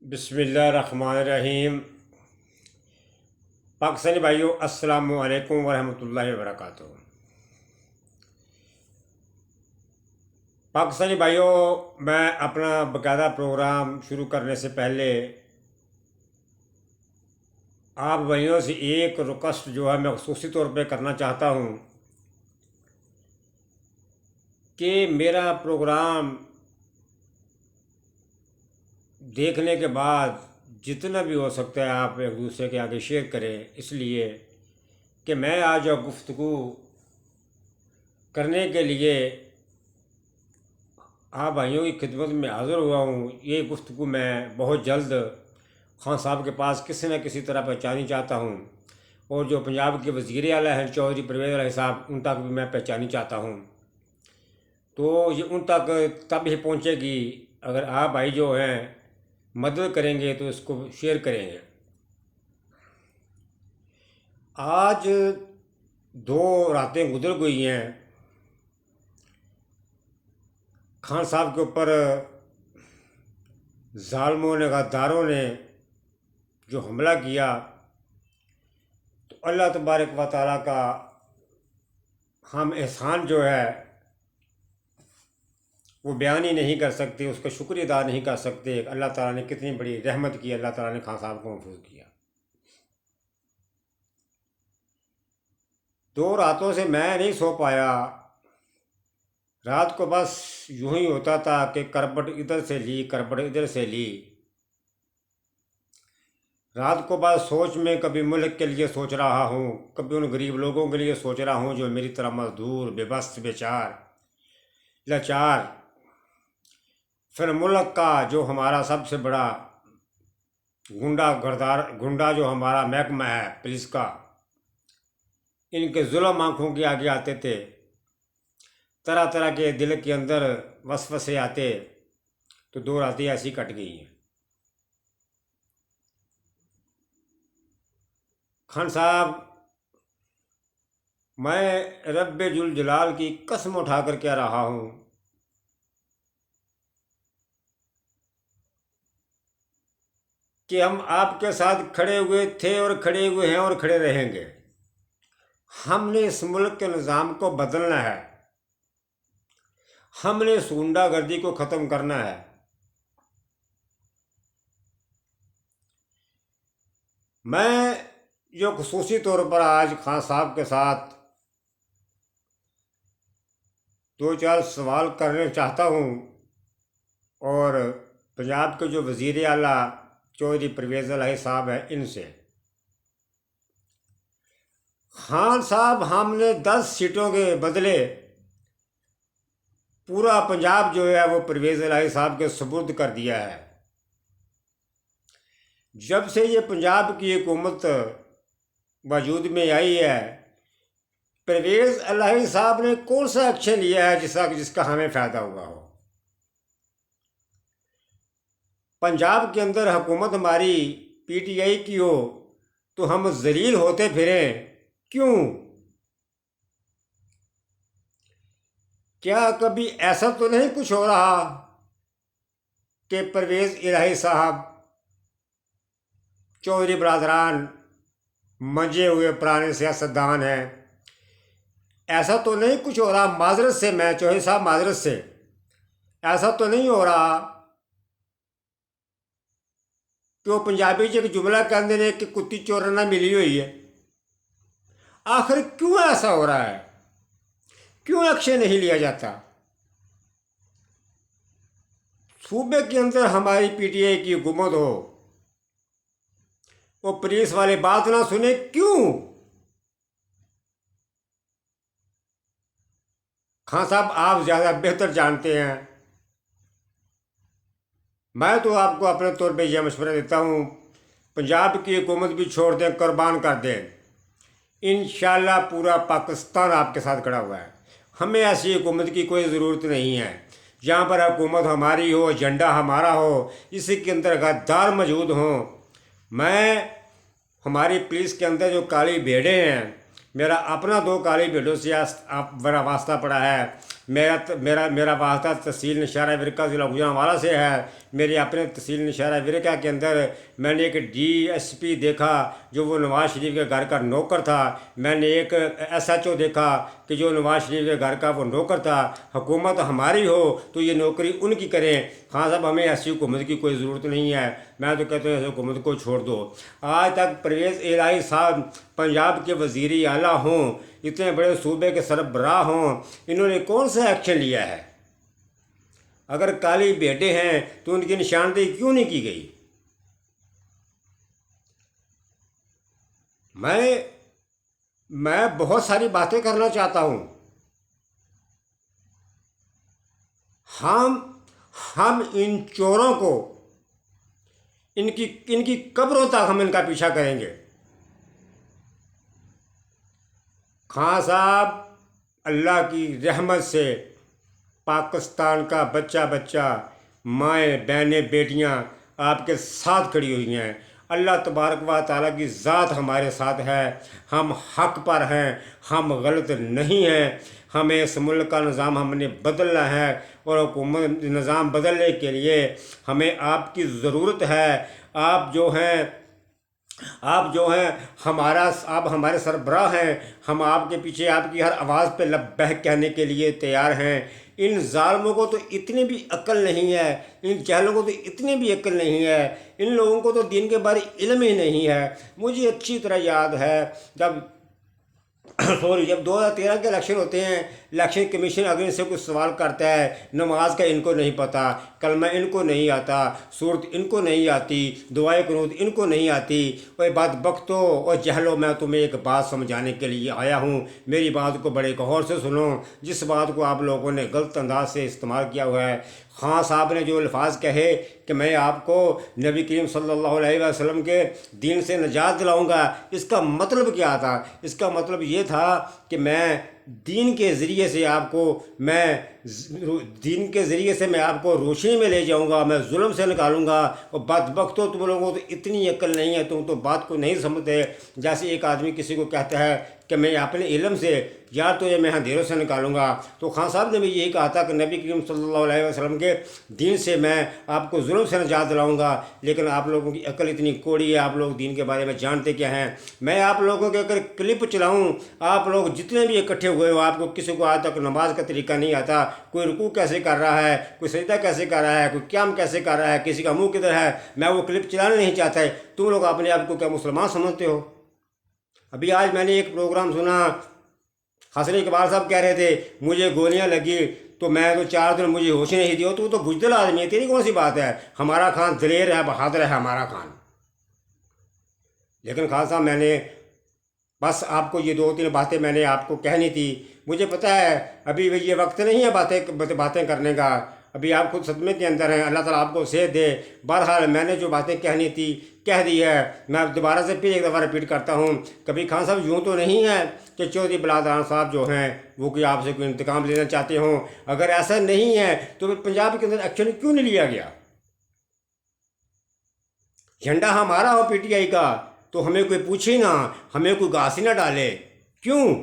बिस्मिल्लाहिर्रहमानिर्रहीम। पाकिस्तानी भाइयों, अस्सलामु अलैकुम वरहमतुल्लाहि वबरकातुहू। पाकिस्तानी भाइयों, मैं अपना बाकायदा प्रोग्राम शुरू करने से पहले आप भाइयों से एक रिक्वेस्ट जो है मैं ख़ुसूसी तौर पे करना चाहता हूँ कि मेरा प्रोग्राम देखने के बाद जितना भी हो सकता है आप एक दूसरे के आगे शेयर करें, इसलिए कि मैं आज गुफ्तगू करने के लिए आप भाइयों की खिदमत में हाज़िर हुआ हूँ। ये गुफ्तगू मैं बहुत जल्द खान साहब के पास किसी न किसी तरह पहुँचानी चाहता हूँ, और जो पंजाब के वज़ीर आला हैं चौधरी परवेज़ इलाही साहब, उन तक भी मैं पहुँचानी चाहता हूँ। तो ये उन तक तब ही पहुँचेगी अगर आप भाई जो हैं मदद करेंगे, तो इसको शेयर करेंगे। आज 2 रातें गुजर गई हैं। खान साहब के ऊपर जालिमों ने, गद्दारों ने जो हमला किया, तो अल्लाह तबारक व तआला का हम एहसान जो है वो बयान ही नहीं कर सकते, उसका शुक्रिया अदा नहीं कर सकते। अल्लाह ताला ने कितनी बड़ी रहमत की, अल्लाह ताला ने खान साहब को महफूज किया। 2 रातों से मैं नहीं सो पाया। रात को बस यूं ही होता था कि करबट इधर से ली, करबट इधर से ली। रात को बस सोच में कभी मुल्क के लिए सोच रहा हूँ, कभी उन गरीब लोगों के लिए सोच रहा हूँ जो मेरी तरह मजदूर, बेबस, बेचार, लाचार। फिर मुल्क का जो हमारा सबसे बड़ा गुंडा जो हमारा महकमा है पुलिस का, इनके जुल्म आँखों के आगे आते थे। तरह तरह के दिल के अंदर वसवसे आते। तो 2 रातें ऐसी कट गई हैं। खान साहब, मैं रब्बे जुल जलाल की कसम उठाकर कह रहा हूँ कि हम आपके साथ खड़े हुए थे और खड़े हुए हैं और खड़े रहेंगे। हमने इस मुल्क के निज़ाम को बदलना है। हमने इस गुंडागर्दी को ख़त्म करना है। मैं जो ख़ुसूसी तौर पर आज खान साहब के साथ 2-4 सवाल करने चाहता हूँ, और पंजाब के जो वज़ीर आला चौधरी परवेज़ इलाही साहब हैं, इनसे। खान साहब, हमने 10 सीटों के बदले पूरा पंजाब जो है वो परवेज़ इलाही साहब के सुपुर्द कर दिया है। जब से ये पंजाब की हुकूमत वजूद में आई है, परवेज़ इलाही साहब ने कौन सा एक्शन लिया है जिसका हमें फ़ायदा हुआ हो? पंजाब के अंदर हुकूमत हमारी पीटीआई की हो तो हम जलील होते फिरें, क्यों? क्या कभी ऐसा तो नहीं कुछ हो रहा कि परवेज़ इलाही साहब, चौधरी बरादरान मंजे हुए पुराने सियासतदान हैं, ऐसा तो नहीं कुछ हो रहा? माजरत से, मैं चौधरी साहब माजरत से, ऐसा तो नहीं हो रहा कि वो पंजाबी च एक जुमला कहते हैं कि कुत्ती चोरना मिली हुई है? आखिर क्यों ऐसा हो रहा है? क्यों एक्शन नहीं लिया जाता? सूबे के अंदर हमारी पीटीआई की हुकूमत हो, वो पुलिस वाले बात ना सुने, क्यों? खान साहब, आप ज़्यादा बेहतर जानते हैं। मैं तो आपको अपने तौर पे यह मशवरा देता हूँ, पंजाब की हुकूमत भी छोड़ दें, कुर्बान कर दें। इंशाल्लाह पूरा पाकिस्तान आपके साथ खड़ा हुआ है। हमें ऐसी हुकूमत की कोई ज़रूरत नहीं है। जहाँ पर हुकूमत हमारी हो, एजेंडा हमारा हो, इसी के अंदर गद्दार मौजूद हों। मैं हमारी पुलिस के अंदर जो काली भेड़ें हैं, मेरा अपना 2 काली भेड़ों से आप बड़ा वास्ता पड़ा है। मेरा वास्ता तहसील नौशहरा विरका ज़िला गुजरांवाला से है। मेरे अपने तहसील नौशहरा विरका के अंदर मैंने एक DSP देखा जो वो नवाज़ शरीफ के घर का नौकर था। मैंने एक SHO देखा कि जो नवाज़ शरीफ के घर का वो नौकर था। हुकूमत हमारी हो तो ये नौकरी उनकी करें। हाँ साहब, हमें ऐसी हुकूमत की कोई ज़रूरत नहीं है। मैं तो कहता हूँ ऐसी हुकूमत को छोड़ दो। आज तक परवेज़ इलाही साहब पंजाब के वज़ीर आला हों, इतने बड़े सूबे के सरबराह हों, इन्होंने कौन सा एक्शन लिया है? अगर काली बेटे हैं तो उनकी निशानदेही क्यों नहीं की गई? मैं बहुत सारी बातें करना चाहता हूँ। हम इन चोरों को इनकी कब्रों तक हम इनका पीछा करेंगे। खान साहब, अल्लाह की रहमत से पाकिस्तान का बच्चा बच्चा, माएँ बहनें बेटियाँ आपके साथ खड़ी हुई हैं। अल्लाह तबारक व तआला की ज़ात हमारे साथ है। हम हक पर हैं, हम गलत नहीं हैं। हमें इस मुल्क का निज़ाम हमने बदलना है और हुकूमत निज़ाम बदलने के लिए हमें आपकी ज़रूरत है। आप जो हैं आप हमारे सरबराह हैं। हम आपके पीछे आपकी हर आवाज़ पे लब्बैक कहने के लिए तैयार हैं। इन जालिमों को तो इतनी भी अक्ल नहीं है, इन जहलों को तो इतनी भी अक्ल नहीं है, इन लोगों को तो दीन के बारे इल्म ही नहीं है। मुझे अच्छी तरह याद है जब 2013 के इलेक्शन होते हैं, इलेक्शन कमीशन अगर इनसे कुछ सवाल करता है, नमाज का इनको नहीं पता, कलमा इनको नहीं आता, सूरत इनको नहीं आती, दुआए कुनूत इनको नहीं आती। और बात बख्तो और जहलो, मैं तुम्हें एक बात समझाने के लिए आया हूँ। मेरी बात को बड़े गौर से सुनो। जिस बात को आप लोगों ने गलत अंदाज से इस्तेमाल किया हुआ है, खान साहब ने जो अल्फाज कहे कि मैं आपको नबी करीम सल्लल्लाहु अलैहि वसल्लम के दीन से निजात दिलाऊंगा, इसका मतलब क्या था? इसका मतलब ये था कि मैं दीन के ज़रिए से मैं आपको रोशनी में ले जाऊंगा, मैं जुल्म से निकालूंगा। और बदबख्त हो, तुम लोगों को तो इतनी अक्ल नहीं है, तुम तो बात को नहीं समझते। जैसे एक आदमी किसी को कहता है कि मैं अपने इल्म से यार तो ये मैं अंधेरों से निकालूंगा, तो खान साहब ने भी यही कहा था कि नबी करीम सल्लल्लाहु अलैहि वसल्लम के दीन से मैं आपको जुल्म से निजात दिलाऊंगा। लेकिन आप लोगों की अकल इतनी कोड़ी है, आप लोग दीन के बारे में जानते क्या हैं? मैं आप लोगों के अगर क्लिप चलाऊं, आप लोग जितने भी इकट्ठे हुए हो, आपको किसी को आज तक नमाज का तरीका नहीं आता। कोई रुकू कैसे कर रहा है, कोई सजदा कैसे कर रहा है, कोई क़याम कैसे कर रहा है, किसी का मुँह किधर है, मैं वो क्लिप चलाना नहीं चाहता है। तुम लोग अपने आप को क्या मुसलमान समझते हो? अभी आज मैंने एक प्रोग्राम सुना, हसन इकबाल साहब कह रहे थे मुझे गोलियां लगी तो मैं तो 4 दिन मुझे होश नहीं दी। तो वो तो बुजदिल आदमी है, तेरी कौन सी बात है? हमारा खान दलेर है, बहादुर है हमारा खान। लेकिन खान साहब, मैंने बस आपको ये 2-3 बातें मैंने आपको कहनी थी। मुझे पता है अभी ये वक्त नहीं है बातें करने का। अभी आप खुद सदमे के अंदर हैं, अल्लाह ताला आपको सेहत दे। बहरहाल मैंने जो बातें कहनी थी कह दी है। मैं दोबारा से फिर एक दफ़ा रिपीट करता हूँ, कभी खान साहब यूँ तो नहीं है कि चौधरी बिलावल साहब जो हैं वो कोई आपसे कोई इंतकाम लेना चाहते हों। अगर ऐसा नहीं है तो फिर पंजाब के अंदर एक्शन क्यों नहीं लिया गया? झंडा हमारा हो PTI का तो हमें कोई पूछे ना, हमें कोई घास ही ना डाले। क्यों?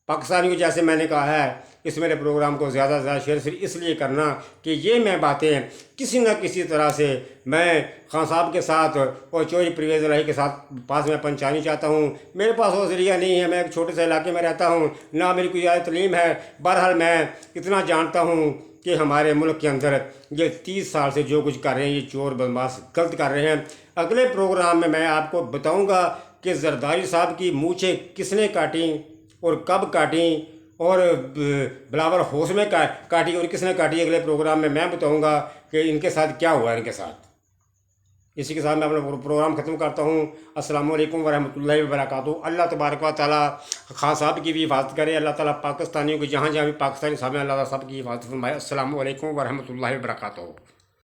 पाकिस्तानी को, जैसे मैंने कहा है, इस मेरे प्रोग्राम को ज़्यादा से ज़्यादा शेयर सिर्फ इसलिए करना कि ये मैं बातें किसी न किसी तरह से मैं खान साहब के साथ और चौधरी परवेज़ इलाही के साथ पास में पहुँचानी चाहता हूँ। मेरे पास वो ज़रिया नहीं है, मैं एक छोटे से इलाके में रहता हूँ, ना मेरी कोई ज़्यादा तलीम है। बहरहाल मैं इतना जानता हूँ कि हमारे मुल्क के अंदर ये 30 साल से जो कुछ कर रहे हैं, ये चोर बदमाश गलत कर रहे हैं। अगले प्रोग्राम में मैं आपको बताऊँगा कि जरदारी साहब की मूछें किसने काटी और कब काटी, और बिलावल होश में काटी और किसने काटी। अगले प्रोग्राम में मैं बताऊंगा कि इनके साथ क्या हुआ इनके साथ। इसी के साथ मैं अपना प्रोग्राम ख़त्म करता हूँ। अस्सलाम वालेकुम वरहमतुल्लाहि वबरकातुहू। अल्लाह तबारक व तआला खान साहब की भी हिफाजत करे। अल्लाह ताला पाकिस्तानियों की जहाँ जहाँ भी पाकिस्तानी साहब हैं, अल्लाह ताला सब की हिफाजत फरमाए। अस्सलाम वालेकुम वरहमतुल्लाहि वबरकातुहू।